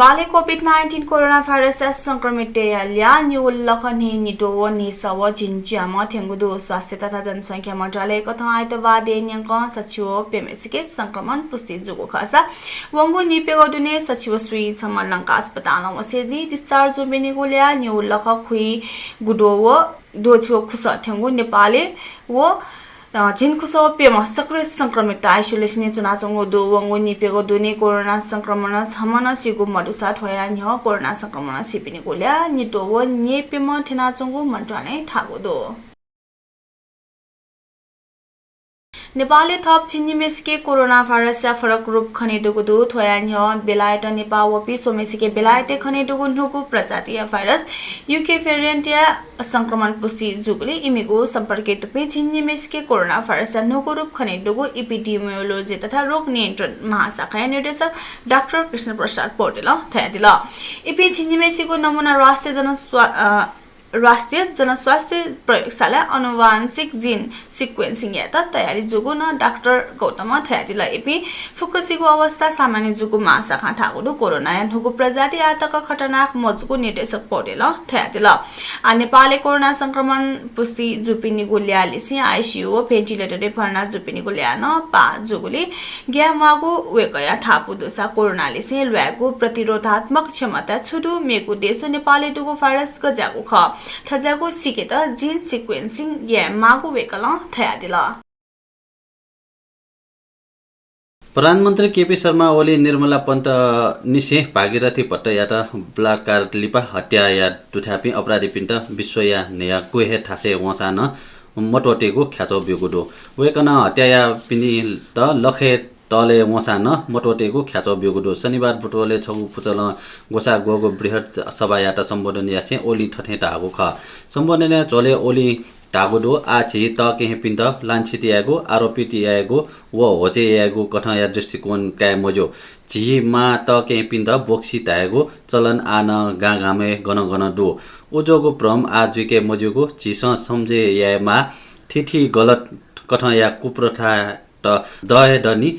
नेपालले COVID-19 corona virus संक्रमित new Lakhan निटो निसव जिन्जियामा थेंगुदु स्वास्थ्य तथा जनसंख्या मन्त्रालय कथा आइतबार न्याङ्क सचिव पेमेसिके संक्रमण पुष्टि जुगु खसा वंगु निपेगोदुने सचिव सुई छमलंका अस्पताल वसेदी डिस्चार्ज बेनेगुल्या न्यू लख खुई गुडोव दोछो खुस थेंगु नेपालले वो जिनखुसो पेमा सक्रिय संक्रमित आइसोलेसन चुनाचंगो दो वंगो निपेगो दुने कोरोना संक्रमण हमन सिगु मडुसा ठोया न्ह कोरोना संक्रमण सिपिने गोल्या निटो व नेपेमा थेनाचंगो मन्त्रालय थागो दो नेपालले थप छिन्निमेसके कोरोना भाइरस फरक रूप खनेदुगु दु थोया न्ह बेलायत नेपाल वपि सोमेसिके बेलायते खनेदुगु नुगु प्रजातीय भाइरस यूके भेरिएन्ट या संक्रमण पुष्टि जुगले इमिगु सम्पर्कित पे छिन्निमेसके कोरोना भाइरस नुगु रूप खनेदुगु एपिडेमियोलोजी तथा रोग नियन्त्रण महाशाखा निर्देशक डाक्टर कृष्ण प्रसाद पौडेल थयादिल एपि छिन्निमेसको नमुना राष्ट्रिय जनस्वास्थ्य प्रयोगशाला अनुवांशिक जीन सिक्वेन्सिङ यात तयारी जुगु न डाक्टर गौतम थयादिल एपि फुकुसीको अवस्था सामान्य जुगु महाशाखा ठागुदु कोरोना नुगु प्रजाति आतक खतरनाक मजुगु निर्देशक पौडेल थयादिल नेपालले कोरोना संक्रमण पुष्टि जुपिनी गुल्यालिसी आईसीयू भेन्टिलेटरले भर्ना जुपिनी गुल्या न पा जुगुले ग्यामागु वेकया ठापु दुसा कोरोनालिसी ल्यागु प्रतिरोधात्मक क्षमता छुडु मेगु देशो नेपालले दुगु भाइरस गजागु ख थजागु सिकेत जीन सिक्वेन्सिङ या मागु वेकल थयादिल प्रधानमन्त्री केपी शर्मा ओली निर्मला पन्त निसे भागीरथी भट्टयात बलात्कार लिपा हत्या या दुठापी अपराधी पिन्ट विश्व या नेया कुहे ठासे वसान मटोटेको ख्याचो बिगुडो वेकन हत्या या पिनि त लखे तले वसान मटोटेको ख्याचो बिगुडो शनिबार बुटोले छौ पुचल गोसा गोगो बृहत सभायात सम्बोधन यासे ओली ठठे टागो ख सम्बोधन चले ओली टागुडो आछि त केही पिन्त लान्छितियागो आरोपितियागो व होचेयागो कठया दृष्टिकोण काय मजो झी मा त केही पिन्त बोक्सी तागो चलन आन गागामे गन दो ओजोगो प्रम आजुके मजोगो झिस सम्झे यामा ठिठी गलत कठया कुप्रथा त दय दनी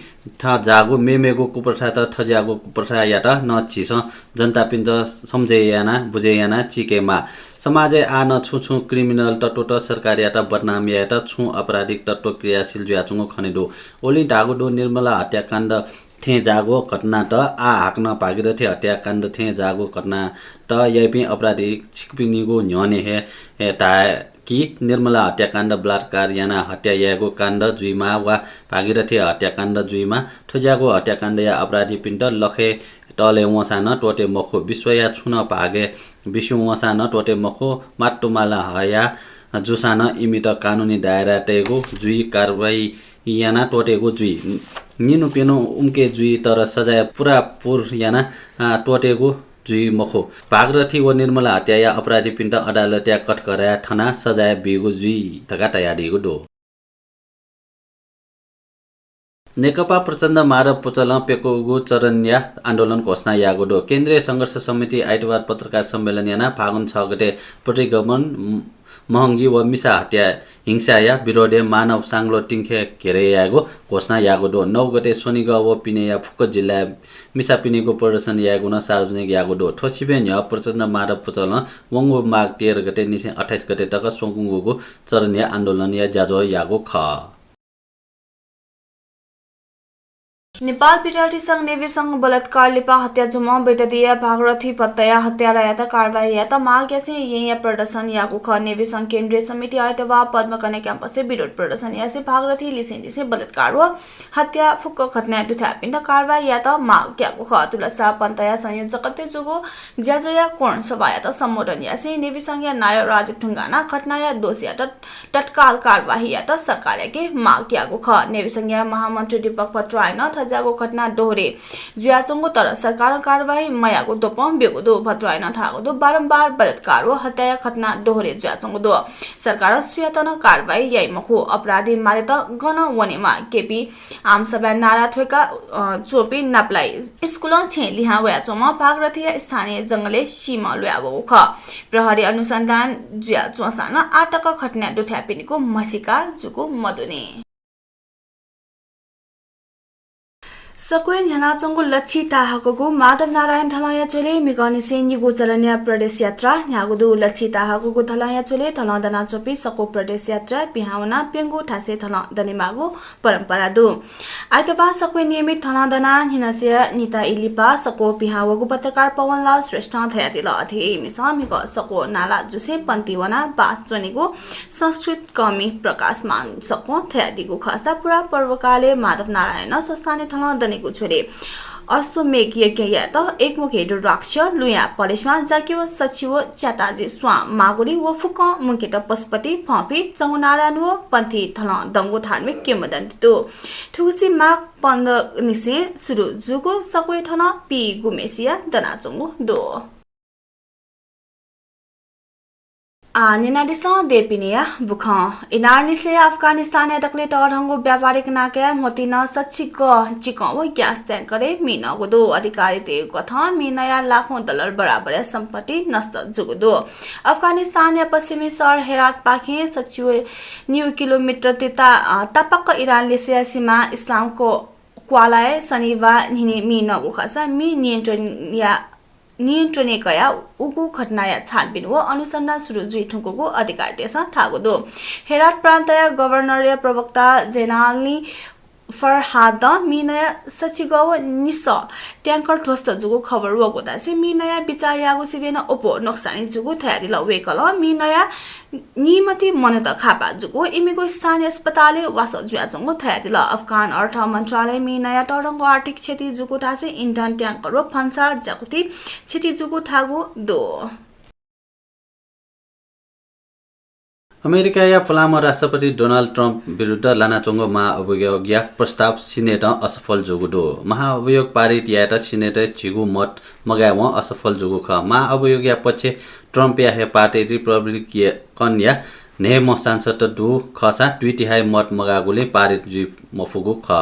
था जागो मेमेगो कुप्रथा त थजागो कुप्रथा यात न छिस जनता पिन्द सम्झे याना बुझे याना चिकेमा समाजे आन छु क्रिमिनल तत्व त सरकार यात बदनाम यात छु अपराधिक तत्व क्रियाशील ज्याचुङो खनेदो ओली डागोडो निर्मला हत्याकाण्ड थे जागो घटना त आ हाक्न भागीरथी हत्याकाण्ड थे जागो घटना त यपि अपराधिक छिकपिनीगो न्यने हे ता कि निर्मला हत्याकाण्ड बलात्कार याना हत्या यागो काण्ड जुइमा वा भागीरथी हत्याकाण्ड जुइमा ठोज्यागो हत्याकाण्ड या अपराधी पिण्ड लखे टले वसान टोटे मखो विश्वया छुन भागे विश्व वसान टोटे मखो माटोमाला हया जुसान इमित कानुनी दायरा टेगो जुइ कारबाही याना टोटेगो जुइ निनु पेनो उम्के जुइ तर सजाय पुरा पुर याना टोटेगो जुइ मखो भागरथी व निर्मला हत्या या अपराधी पिण्ड अदालत या कटकरा थना सजाय बिगो जुइ तका तयारीगो दो नेकपा प्रचण्ड मारब पुचल पेकोगु चरणया आन्दोलन घोषणा यागो दो केन्द्रीय संघर्ष समिति आइतबार पत्रकार सम्मेलन याना फागुन 6 गते प्रतिगमन महंगी व मिसा हत्या हिंसा या विरोधे मानव सांग्लो टिंखे घेरे यागो घोषणा यागो दो 9 गते सोनिग व पिने या फुक जिल्ला मिसा पिनेको प्रदर्शन यागो न सार्वजनिक यागो दो ठोसिबे न्य प्रचण्ड मारब पुचल वंगो माग 13 गते निसे 28 गते तक सोंगुगुको चरणया आन्दोलन या जाजो यागो ख नेपाल विद्यार्थी संघ नेवी संघ बलात्कार लिपा हत्या जुमा बेटदिया भागरथी भट्टया हत्या यात कारवाही यात माग यासे यया प्रदर्शन यागु ख नेवी संघ केन्द्रीय समिति आइतवा पद्मकन्या क्याम्पस से विरोध प्रदर्शन यासे भागरथी लिसेन्दिसे बलात्कार व हत्या फुक्क घटना दुथा पिण्ड कारवाही यात माग यागु ख तुलसा पन्तया संयोजक ते जुगु ज्याजया कोण सभा यात सम्बोधन यासे नेवी संघ या नायक राजीव ढुंगाना घटना या दोषी यात तत्काल कारवाही यात सरकार के माग यागु ख नेवी संघ या महामन्त्री दीपक भट्टराय जागो घटना दोहोरे जुयाचंगो तर सरकार कारवाही मयागो दोपम बेगो दो भट्टराय न थागो दो बारंबार बलात्कार व हत्या घटना दोहोरे जुयाचंगो दो सरकार सुयातन कारवाही यही मखो अपराधी मारे त गन वनेमा केपी आम सभा नारा थोका चोपी नाप्लाई स्कुल छे लिहा वयाचोमा भागरथी स्थानीय जंगले सीमा ल्याबो ख प्रहरी अनुसन्धान जुया चोसान आटक घटना दोथ्यापिनीको मसिका Dzukou मदुने Sakwen Yanachongo Lachi Tahakogu, Madhav Narayan Thalaya Chole, Migani Sen Yugo Charanya Pradesh Yatra, Yagudu Lachi Tahakogu Thalaya Chole, Thalandana Chopi, Sako Pradesh Yatra, Pihauna, Pengu, Tase Thalandanimago, Paramparadu. Aitaba Sakwen Yemit Thalandana, Hinasia, Nita Ilipa, Sako Pihawagu Patakar Pawan Las, Restaurant Hayatila, the Misamigo, Sako Nala Jose Pantiwana, Bas Twanigo, Sanskrit Kami, Prakas Man, Sako, Thadigu Khasa, Pura, Parvakale, Madhav Narayana, Sostani Thalandana. अश्वमेघ यज्ञ एकमुखे रुद्राक्ष लुया पलेशमा जाकियो सचिव च्याताजी स्वा मागुली व फुक मुकेट पशुपति फपी चंगुनारायण व पंथी थल दंगो धार्मिक किंवदन्ती तो ठुसी माग पन्द निसे सुरु जुगो सकोइ थन पी गुमेसिया दनाचंगु दो निनादिसा देपिनिया बुख इनारनिसे अफगानिस्तान अटकले टरहंगो व्यापारिक नाके मोतिना सच्चिक चिको व ग्यास ट्याङ्करे मिनगो दो अधिकारी ते कथा मिनया लाखौं डलर बराबर सम्पत्ति नष्ट जुगो अफगानिस्तान या पश्चिमी शहर हेरात पाखे सचिव न्यू किलोमिटर तेता तपक इरानले सीमा इस्लामको क्वालाए शनिबार हिने मिनगो खसा मि नियन्त्रण कया उगु घटनाया छानबिन व अनुसन्धान सुरु जुइ ठुङ्कोको अधिकार देश थागो दो हेरात प्रान्तय गभर्नर प्रवक्ता जेनालनी फरहाद मिनया सचिगव निस ट्याङ्कर ध्वस्त जुगु खबर वगोदा से मिनया बिचायागु सिबेन ओपो नक्सानी जुगु थयारी लवेकल मिनया निमति मनत खापा जुगु इमिगो स्थानीय अस्पतालले वास जुयाजंगो थयारी ल अफगान अर्थ मन्त्रालय मिनया टरंगो आर्थिक क्षति जुगु थासे इन्धन ट्याङ्कर व फन्सार जगति क्षति जुगु थागु दो अमेरिका फलाम राष्ट्रपति डोनाल्ड ट्रम्प विरुद्ध लानाचोङ्गो महाअभियोग प्रस्ताव सिनेट असफल जोगुडो महाअभियोग पारित यात सिनेट छिगु मत मगाव असफल जोगु ख महाअभियोग पक्ष ट्रम्प या पार्टी रिपब्लिकन या ने म सांसद दु खसा 2/3 मत मगागुले पारित जुइ मफुगु ख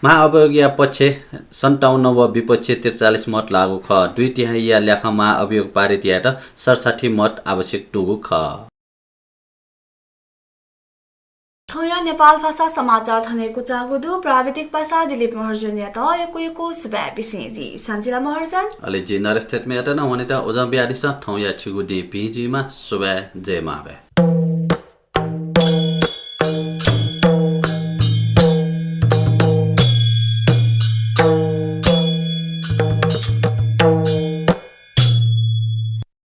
महाअभियोग पक्ष 57 व विपक्ष 43 मत लागु ख 2/3 या लेख महाअभियोग पारित यात 67 मत आवश्यक दुगु ख थोया नेपाल भाषा समाचार थनेको चागुदु प्राविधिक भाषा दिलीप महर्जन या त यको सुबह बिसेजी सञ्जिला महर्जन अलि जिनर स्टेटमेन्ट न हुने त ओजम बिहारिस थौया छिगु दि पिजीमा सुबह जय माबे